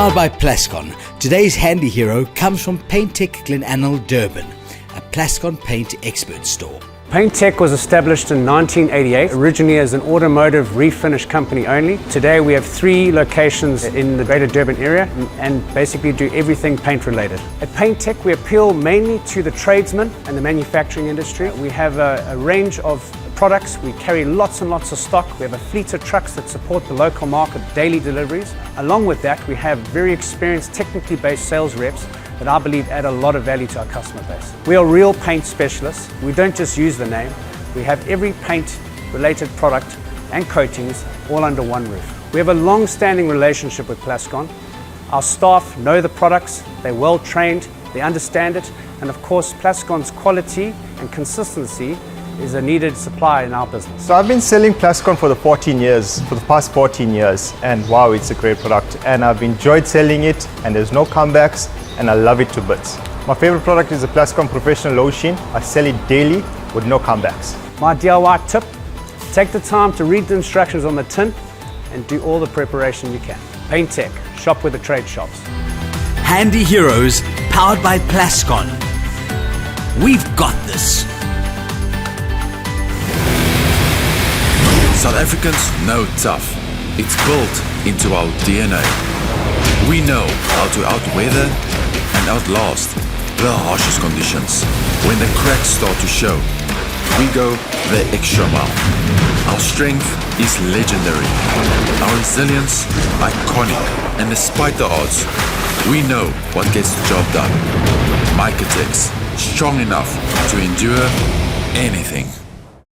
Powered by Plascon, today's handy hero comes from Paintec Glenanel, Durban, a Plascon paint expert store. Paintec was established in 1988, originally as an automotive refinish company only. Today we have 3 locations in the greater Durban area and basically do everything paint related. At Paintec we appeal mainly to the tradesmen and the manufacturing industry. We have a range of products, we carry lots and lots of stock, we have a fleet of trucks that support the local market, daily deliveries. Along with that we have very experienced technically based sales reps that I believe add a lot of value to our customer base. We are real paint specialists. We don't just use the name. We have every paint related product and coatings all under one roof. We have a long-standing relationship with Plascon. Our staff know the products, they're well trained, they understand it, and of course Plascon's quality and consistency is a needed supply in our business. So I've been selling Plascon for the past 14 years, and wow, it's a great product. And I've enjoyed selling it, and there's no comebacks, and I love it to bits. My favorite product is the Plascon Professional Lotion. I sell it daily with no comebacks. My DIY tip, take the time to read the instructions on the tin and do all the preparation you can. Paintec, shop with the trade shops. Handy heroes powered by Plascon. We've got this. South Africans know tough. It's built into our DNA. We know how to outweather and outlast the harshest conditions. When the cracks start to show, we go the extra mile. Our strength is legendary. Our resilience, iconic. And despite the odds, we know what gets the job done. Paintec, strong enough to endure anything.